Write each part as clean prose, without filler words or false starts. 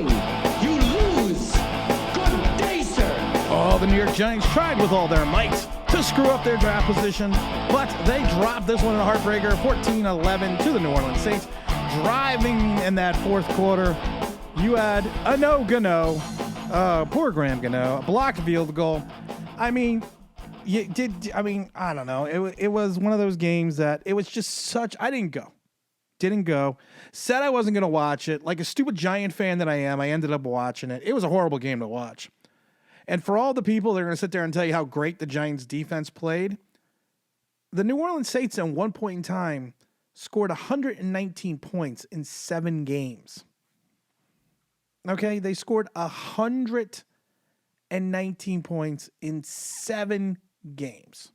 nothing. You lose. Good day, sir. Oh, the New York Giants tried with all their might to screw up their draft position, but they dropped this one in a heartbreaker, 14-11 to the New Orleans Saints. Driving in that fourth quarter, you had a Gano, poor Graham Gano, a blocked field goal. I mean, I don't know. It was one of those games that it was just such. I didn't go. Said I wasn't going to watch it. Like a stupid Giant fan that I am, I ended up watching it. It was a horrible game to watch. And for all the people that are going to sit there and tell you how great the Giants defense played, the New Orleans Saints at one point in time scored 119 points in 7 games. Okay, they scored 119 points in 7 games.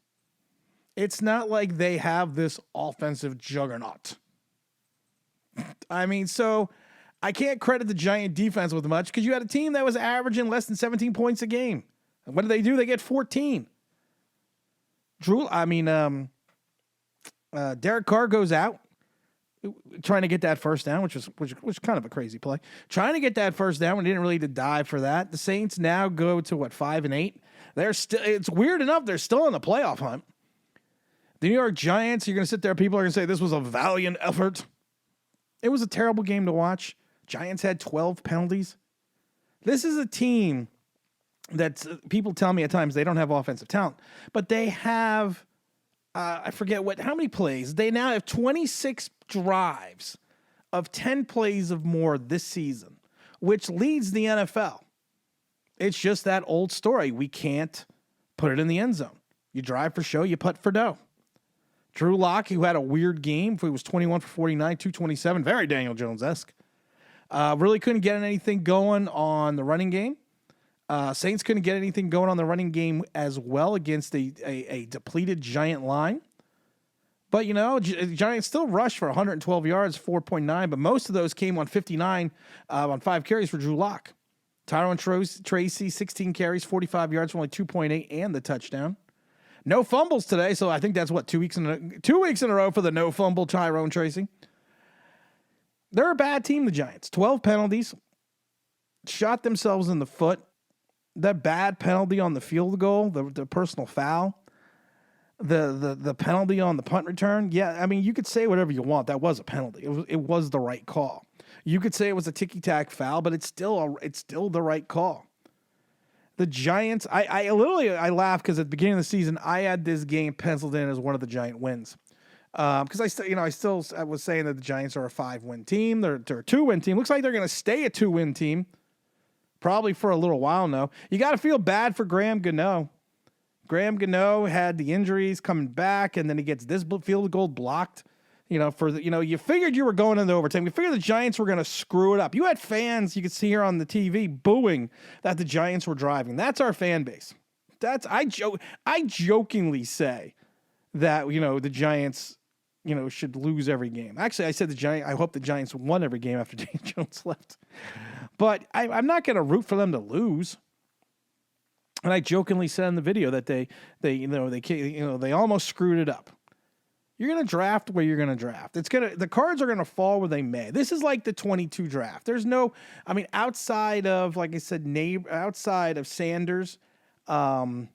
It's not like they have this offensive juggernaut. I mean, so I can't credit the Giant defense with much because you had a team that was averaging less than 17 points a game. And what do? They get 14. Derek Carr goes out trying to get that first down, which was kind of a crazy play. Trying to get that first down, we didn't really dive for that. The Saints now go to 5-8. They're still. It's weird enough they're still in the playoff hunt. The New York Giants. You're going to sit there. People are going to say this was a valiant effort. It was a terrible game to watch. Giants had 12 penalties. This is a team that people tell me at times they don't have offensive talent, but they have. I forget how many plays. They now have 26 drives of 10 plays of more this season, which leads the NFL. It's just that old story. We can't put it in the end zone. You drive for show, you putt for dough. Drew Lock, who had a weird game, he was 21 for 49, 227, very Daniel Jones-esque. Really couldn't get anything going on the running game. Saints couldn't get anything going on the running game as well against a depleted Giant line. But, Giants still rushed for 112 yards, 4.9, but most of those came on 59 on 5 carries for Drew Lock. Tyrone Tracy, 16 carries, 45 yards for only 2.8 and the touchdown. No fumbles today, so I think that's 2 weeks in a row for the no fumble Tyrone Tracy. They're a bad team, the Giants. 12 penalties. Shot themselves in the foot. That bad penalty on the field goal, the personal foul, the penalty on the punt return. Yeah, I mean, you could say whatever you want. That was a penalty. It was the right call. You could say it was a ticky-tack foul, but it's still the right call. The Giants, I laugh because at the beginning of the season, I had this game penciled in as one of the Giant wins. Because I was saying that the Giants are a 5-win team. They're a 2-win team. Looks like they're going to stay a 2-win team. Probably for a little while now. You got to feel bad for Graham Gano. Graham Gano had the injuries coming back, and then he gets this field goal blocked. You figured you were going into overtime. You figured the Giants were going to screw it up. You had fans you could see here on the TV booing that the Giants were driving. That's our fan base. I jokingly say that the Giants should lose every game. Actually, I said I hope the Giants won every game after Daniel Jones left. But I'm not going to root for them to lose. And I jokingly said in the video that they almost screwed it up. You're going to draft where you're going to draft. The cards are going to fall where they may. This is like the 22 draft. There's outside of, like I said, outside of Sanders and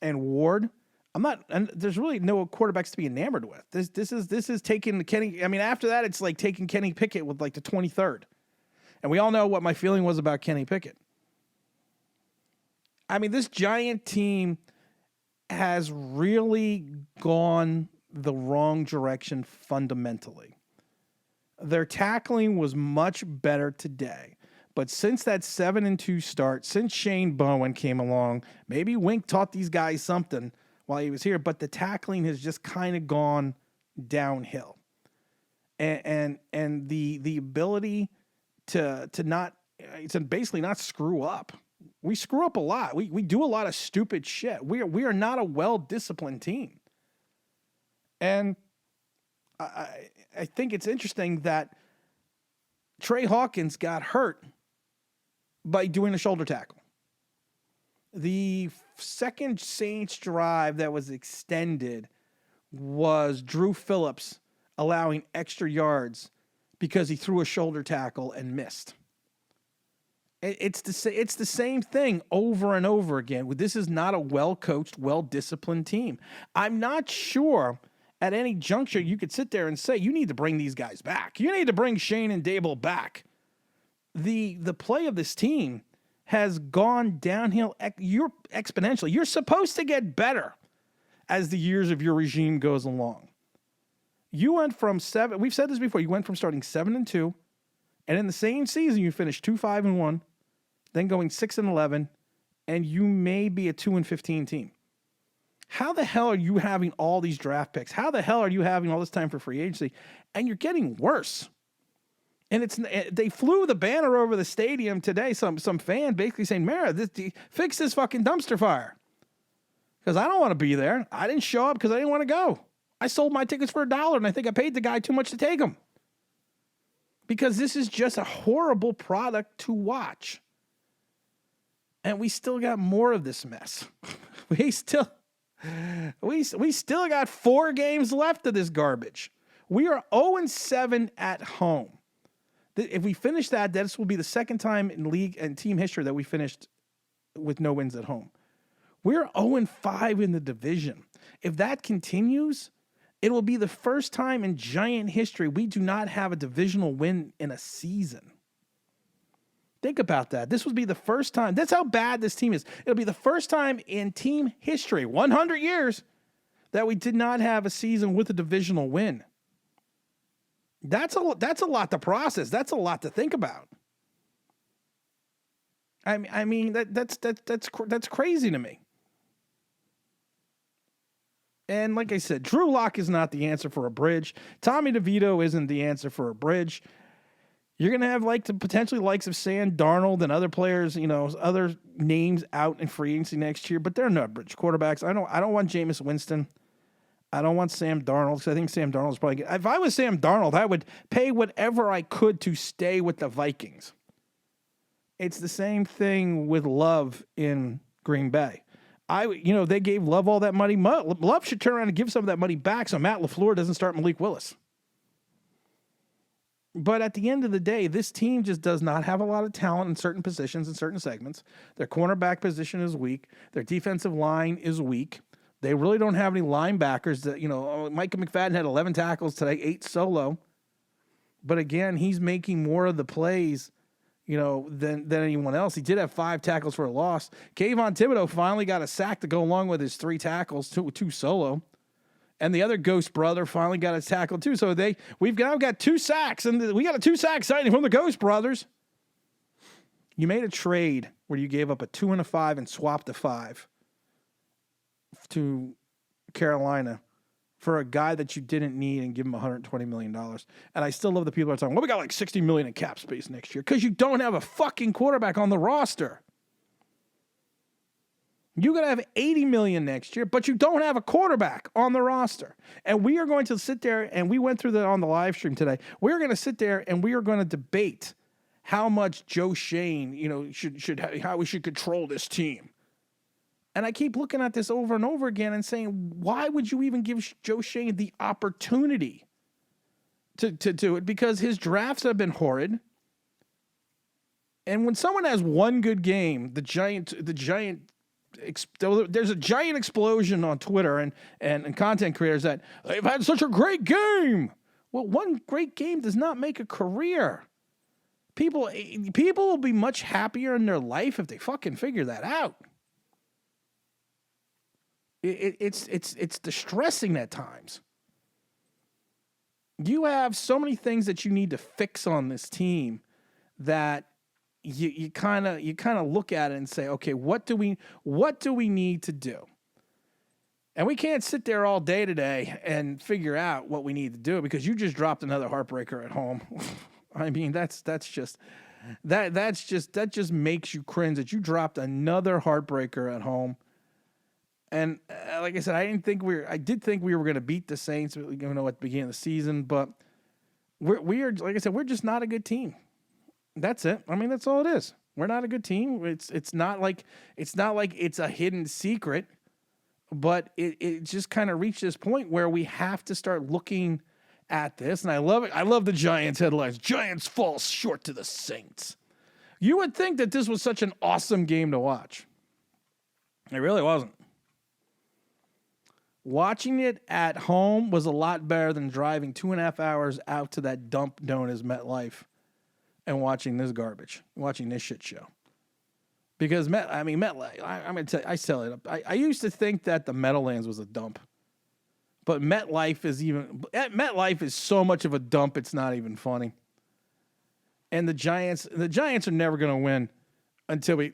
Ward, there's really no quarterbacks to be enamored with. This is taking Kenny. I mean, after that, it's like taking Kenny Pickett with like the 23rd. And we all know what my feeling was about Kenny Pickett. I mean, this Giant team has really gone the wrong direction fundamentally. Their tackling was much better today. But since that 7-2 start, since Shane Bowen came along, maybe Wink taught these guys something while he was here, but the tackling has just kind of gone downhill. And the ability to basically not screw up. We screw up a lot. We do a lot of stupid shit. We are not a well-disciplined team. And I think it's interesting that Trey Hawkins got hurt by doing a shoulder tackle. The second Saints drive that was extended was Drew Phillips allowing extra yards because he threw a shoulder tackle and missed. It's the same thing over and over again. This is not a well-coached, well-disciplined team. I'm not sure at any juncture you could sit there and say you need to bring these guys back. You need to bring Shane and Dable back. The play of this team has gone downhill. You're exponentially. You're supposed to get better as the years of your regime goes along. You went from 7. We've said this before. You went from starting 7-2. And in the same season, you finished 2-5-1, then going 6-11, and you may be a 2-15 team. How the hell are you having all these draft picks? How the hell are you having all this time for free agency? And you're getting worse. And they flew the banner over the stadium today. Some fan basically saying, "Mara, fix this fucking dumpster fire." Because I don't want to be there. I didn't show up because I didn't want to go. I sold my tickets for $1, and I think I paid the guy too much to take them. Because this is just a horrible product to watch. And we still got more of this mess. We still got 4 games left of this garbage. We are 0-7 at home. If we finish that, this will be the second time in league and team history that we finished with no wins at home. We're 0-5 in the division. If that continues, it will be the first time in Giant history we do not have a divisional win in a season. Think about that. This will be the first time. That's how bad this team is. It'll be the first time in team history, 100 years, that we did not have a season with a divisional win. That's a lot to process. That's a lot to think about. I mean that's crazy to me. And like I said, Drew Lock is not the answer for a bridge. Tommy DeVito isn't the answer for a bridge. You're going to have potentially likes of Sam Darnold and other players, other names out in free agency next year, but they're not bridge quarterbacks. I don't want Jameis Winston. I don't want Sam Darnold because I think Sam Darnold's probably good. If I was Sam Darnold, I would pay whatever I could to stay with the Vikings. It's the same thing with Love in Green Bay. They gave Love all that money. Love should turn around and give some of that money back so Matt LaFleur doesn't start Malik Willis. But at the end of the day, this team just does not have a lot of talent in certain positions and certain segments. Their cornerback position is weak. Their defensive line is weak. They really don't have any linebackers. Micah McFadden had 11 tackles today, 8 solo. But again, he's making more of the plays than anyone else. He did have 5 tackles for a loss. Kayvon Thibodeau finally got a sack to go along with his 3 tackles, 2 solo. And the other Ghost brother finally got a tackle too. So we've now got 2 sacks, and we got a 2-sack signing from the Ghost brothers. You made a trade where you gave up a 2 and a 5 and swapped a 5 to Carolina for a guy that you didn't need and give him $120 million. And I still love the people that are talking, we got like $60 million in cap space next year because you don't have a fucking quarterback on the roster. You're going to have $80 million next year, but you don't have a quarterback on the roster. And we are going to sit there, and we went through that on the live stream today. We're going to sit there and we are going to debate how much Joe Shane, how we should control this team. And I keep looking at this over and over again and saying, why would you even give Joe Shane the opportunity to do it? Because his drafts have been horrid. And when someone has one good game, there's a giant explosion on Twitter and content creators that they've had such a great game. Well, one great game does not make a career. People will be much happier in their life if they fucking figure that out. It's distressing at times. You have so many things that you need to fix on this team that you kind of look at it and say, okay, what do we need to do? And we can't sit there all day today and figure out what we need to do because you just dropped another heartbreaker at home. I mean, that just makes you cringe that you dropped another heartbreaker at home. And like I said, I did think we were going to beat the Saints, at the beginning of the season, but we are, like I said, we're just not a good team. That's it. I mean, that's all it is. We're not a good team. It's not like it's a hidden secret, but it just kind of reached this point where we have to start looking at this. And I love it. I love the Giants headlines. Giants fall short to the Saints. You would think that this was such an awesome game to watch. It really wasn't. Watching it at home was a lot better than driving 2.5 hours out to that dump known as MetLife and watching this garbage, watching this shit show. Because MetLife, I'm gonna tell you, I sell it up. I used to think that the Meadowlands was a dump, but MetLife is so much of a dump, it's not even funny. And the Giants are never gonna win until we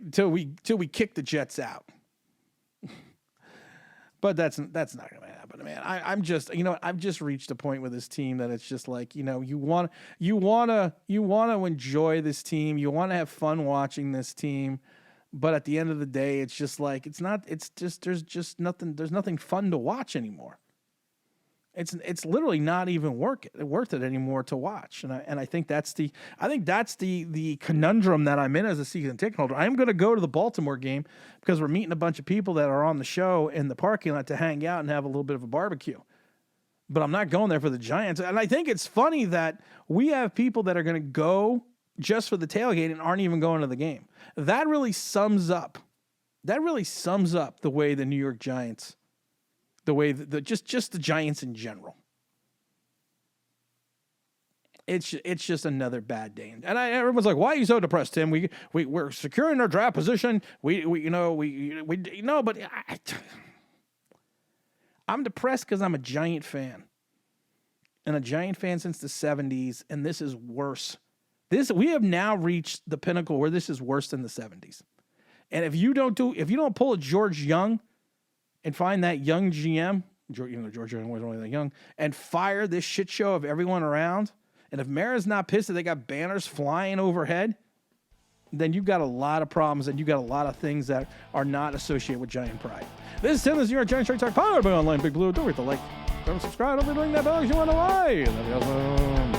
kick the Jets out. But that's not going to happen, man. I've just reached a point with this team that it's just like, you want to enjoy this team, you want to have fun watching this team, but at the end of the day, it's just like there's nothing fun to watch anymore. It's literally not even worth it anymore to watch, and I think that's the conundrum that I'm in as a season ticket holder. I'm going to go to the Baltimore game because we're meeting a bunch of people that are on the show in the parking lot to hang out and have a little bit of a barbecue. But I'm not going there for the Giants, and I think it's funny that we have people that are going to go just for the tailgate and aren't even going to the game. That really sums up the way the New York Giants. The way just the Giants in general. It's just another bad day, and everyone's like, "Why are you so depressed, Tim? We're securing our draft position. But I'm depressed because I'm a Giant fan, and a Giant fan since the '70s, and this is worse. We have now reached the pinnacle where this is worse than the '70s, and if you don't pull a George Young. And find that young GM, George Young wasn't really that young, and fire this shit show of everyone around. And if Mara's not pissed that they got banners flying overhead, then you've got a lot of problems and you've got a lot of things that are not associated with Giant pride. This is Tim, this is your Giant Straight Talk powered by Online Big Blue. Don't forget to like, subscribe, don't forget to ring that bell if you want to lie. That'd be awesome.